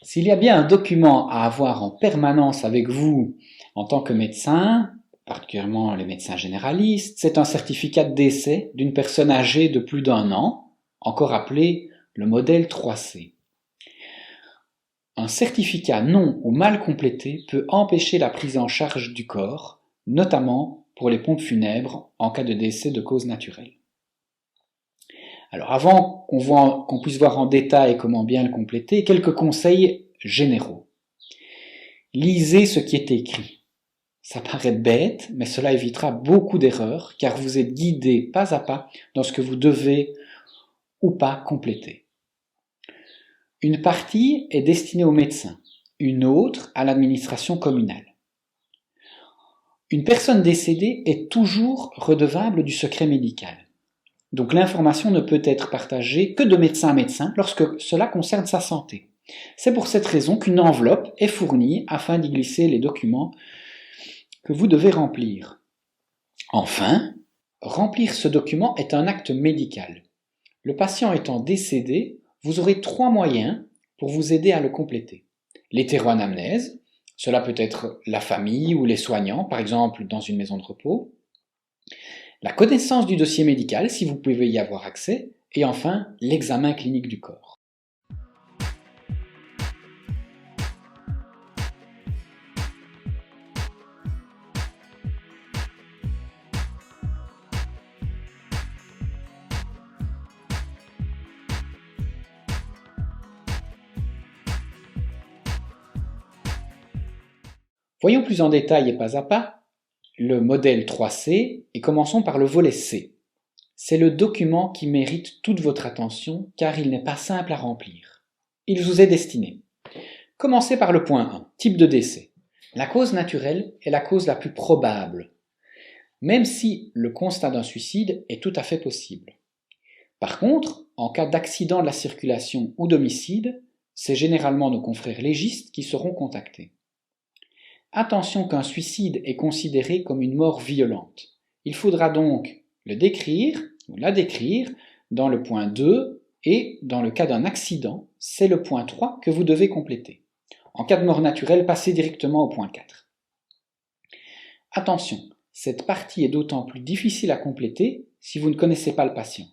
S'il y a bien un document à avoir en permanence avec vous en tant que médecin, particulièrement les médecins généralistes, c'est un certificat de décès d'une personne âgée de plus d'1 an, encore appelé le modèle 3C. Un certificat non ou mal complété peut empêcher la prise en charge du corps, notamment pour les pompes funèbres en cas de décès de cause naturelle. Alors avant qu'on puisse voir en détail comment bien le compléter, quelques conseils généraux. Lisez ce qui est écrit. Ça paraît bête, mais cela évitera beaucoup d'erreurs car vous êtes guidé pas à pas dans ce que vous devez ou pas compléter. Une partie est destinée aux médecins, une autre à l'administration communale. Une personne décédée est toujours redevable du secret médical. Donc l'information ne peut être partagée que de médecin à médecin lorsque cela concerne sa santé. C'est pour cette raison qu'une enveloppe est fournie afin d'y glisser les documents que vous devez remplir. Enfin, remplir ce document est un acte médical. Le patient étant décédé, vous aurez 3 moyens pour vous aider à le compléter. L'hétéroanamnèse, cela peut être la famille ou les soignants, par exemple dans une maison de repos. La connaissance du dossier médical, si vous pouvez y avoir accès, et enfin l'examen clinique du corps. Voyons plus en détail et pas à pas le modèle 3C et commençons par le volet C. C'est le document qui mérite toute votre attention car il n'est pas simple à remplir. Il vous est destiné. Commencez par le point 1, type de décès. La cause naturelle est la cause la plus probable, même si le constat d'un suicide est tout à fait possible. Par contre, en cas d'accident de la circulation ou d'homicide, c'est généralement nos confrères légistes qui seront contactés. Attention qu'un suicide est considéré comme une mort violente. Il faudra donc le décrire ou la décrire dans le point 2 et dans le cas d'un accident, c'est le point 3 que vous devez compléter. En cas de mort naturelle, passez directement au point 4. Attention, cette partie est d'autant plus difficile à compléter si vous ne connaissez pas le patient.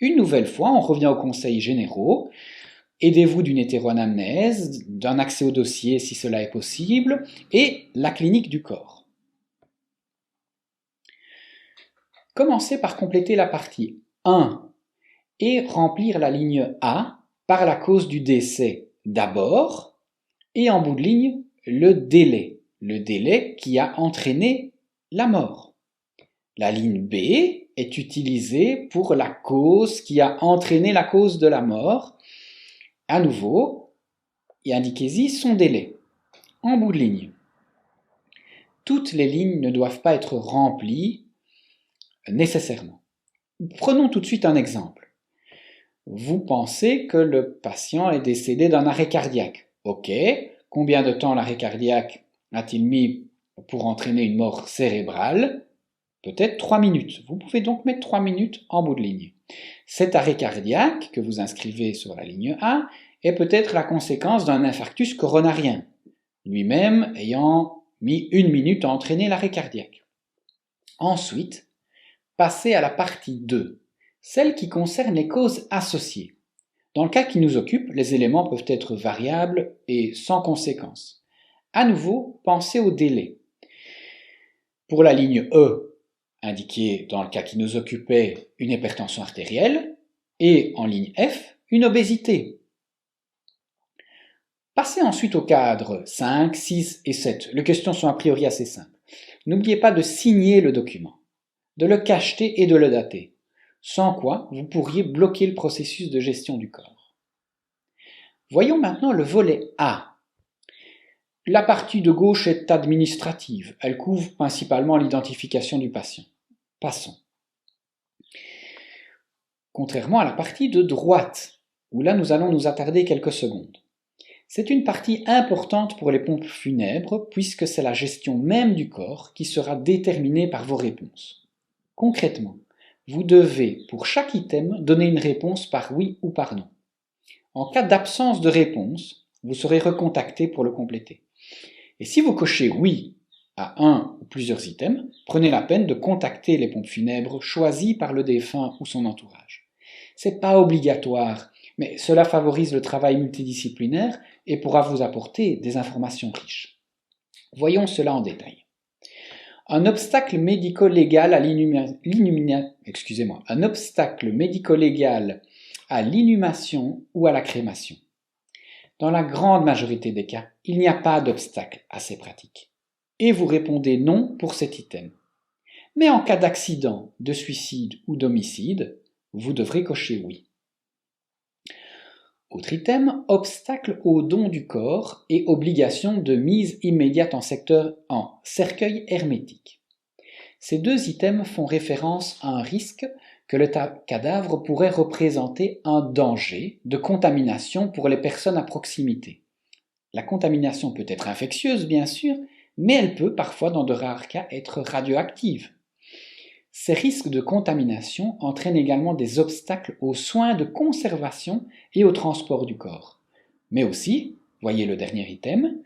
Une nouvelle fois, on revient aux conseils généraux. Aidez-vous d'une hétéroanamnèse, d'un accès au dossier si cela est possible, et la clinique du corps. Commencez par compléter la partie 1 et remplir la ligne A par la cause du décès d'abord, et en bout de ligne, le délai qui a entraîné la mort. La ligne B est utilisée pour la cause qui a entraîné la cause de la mort. À nouveau, et indiquez-y son délai, en bout de ligne. Toutes les lignes ne doivent pas être remplies nécessairement. Prenons tout de suite un exemple. Vous pensez que le patient est décédé d'un arrêt cardiaque. Ok, combien de temps l'arrêt cardiaque a-t-il mis pour entraîner une mort cérébrale? Peut-être 3 minutes. Vous pouvez donc mettre 3 minutes en bout de ligne. Cet arrêt cardiaque que vous inscrivez sur la ligne A est peut-être la conséquence d'un infarctus coronarien, lui-même ayant mis 1 minute à entraîner l'arrêt cardiaque. Ensuite, passez à la partie 2, celle qui concerne les causes associées. Dans le cas qui nous occupe, les éléments peuvent être variables et sans conséquence. À nouveau, pensez au délai. Pour la ligne E, indiquée dans le cas qui nous occupait une hypertension artérielle, et en ligne F, une obésité. Passez ensuite au cadre 5, 6 et 7. Les questions sont a priori assez simples. N'oubliez pas de signer le document, de le cacheter et de le dater, sans quoi vous pourriez bloquer le processus de gestion du corps. Voyons maintenant le volet A. La partie de gauche est administrative, elle couvre principalement l'identification du patient. Passons. Contrairement à la partie de droite, où là nous allons nous attarder quelques secondes. C'est une partie importante pour les pompes funèbres puisque c'est la gestion même du corps qui sera déterminée par vos réponses. Concrètement, vous devez pour chaque item donner une réponse par oui ou par non. En cas d'absence de réponse, Vous serez recontacté pour le compléter. Et si vous cochez oui à un ou plusieurs items, prenez la peine de contacter les pompes funèbres choisies par le défunt ou son entourage. C'est pas obligatoire, mais cela favorise le travail multidisciplinaire et pourra vous apporter des informations riches. Voyons cela en détail. Un obstacle médico-légal à l'inhumation ou à la crémation. Dans la grande majorité des cas, il n'y a pas d'obstacle à ces pratiques. Et vous répondez non pour cet item. Mais en cas d'accident, de suicide ou d'homicide, vous devrez cocher oui. Autre item, obstacle au don du corps et obligation de mise immédiate en cercueil hermétique. Ces deux items font référence à un risque que le cadavre pourrait représenter un danger de contamination pour les personnes à proximité. La contamination peut être infectieuse, bien sûr, mais elle peut parfois, dans de rares cas, être radioactive. Ces risques de contamination entraînent également des obstacles aux soins de conservation et au transport du corps. Mais aussi, voyez le dernier item,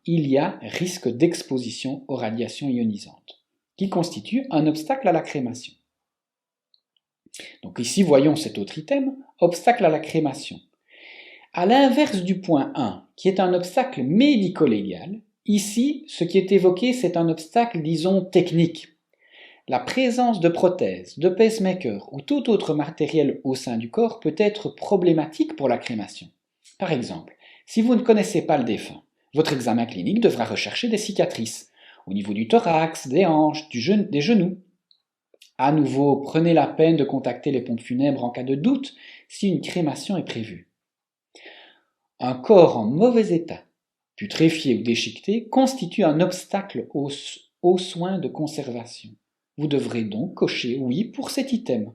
il y a risque d'exposition aux radiations ionisantes, qui constitue un obstacle à la crémation. Donc ici, voyons cet autre item, obstacle à la crémation. À l'inverse du point 1, qui est un obstacle médico-légal, ici, ce qui est évoqué, c'est un obstacle, disons, technique. La présence de prothèses, de pacemakers ou tout autre matériel au sein du corps peut être problématique pour la crémation. Par exemple, si vous ne connaissez pas le défunt, votre examen clinique devra rechercher des cicatrices au niveau du thorax, des hanches, des genoux. À nouveau, prenez la peine de contacter les pompes funèbres en cas de doute si une crémation est prévue. Un corps en mauvais état, putréfié ou déchiqueté, constitue un obstacle aux soins de conservation. Vous devrez donc cocher oui pour cet item.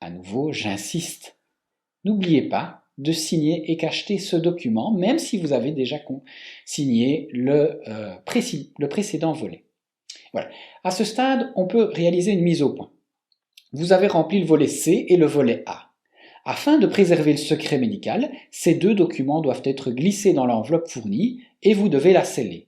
À nouveau, j'insiste. N'oubliez pas de signer et cacheter ce document, même si vous avez déjà signé le précédent volet. Voilà. À ce stade, on peut réaliser une mise au point. Vous avez rempli le volet C et le volet A. Afin de préserver le secret médical, ces deux documents doivent être glissés dans l'enveloppe fournie et vous devez la sceller.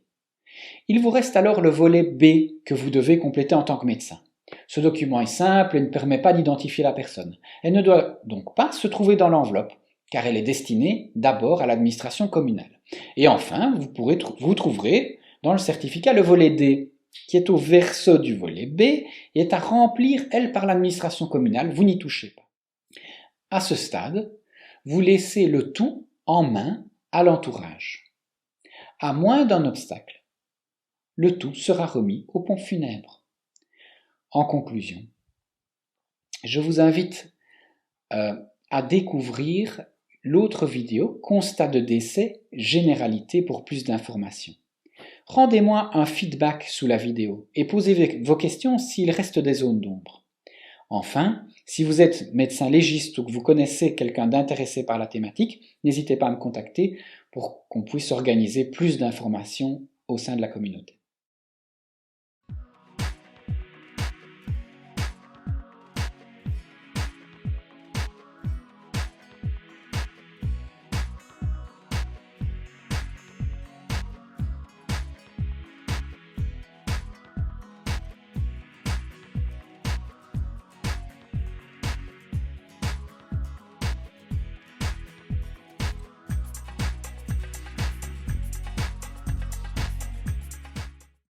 Il vous reste alors le volet B que vous devez compléter en tant que médecin. Ce document est simple et ne permet pas d'identifier la personne. Elle ne doit donc pas se trouver dans l'enveloppe, car elle est destinée d'abord à l'administration communale. Et enfin, vous trouverez dans le certificat le volet D, qui est au verso du volet B et est à remplir, elle, par l'administration communale. Vous n'y touchez pas. À ce stade, vous laissez le tout en main à l'entourage. À moins d'un obstacle, le tout sera remis aux pompes funèbres. En conclusion, je vous invite à découvrir l'autre vidéo, Constat de décès, généralité pour plus d'informations. Rendez-moi un feedback sous la vidéo et posez vos questions s'il reste des zones d'ombre. Enfin, si vous êtes médecin légiste ou que vous connaissez quelqu'un d'intéressé par la thématique, n'hésitez pas à me contacter pour qu'on puisse organiser plus d'informations au sein de la communauté.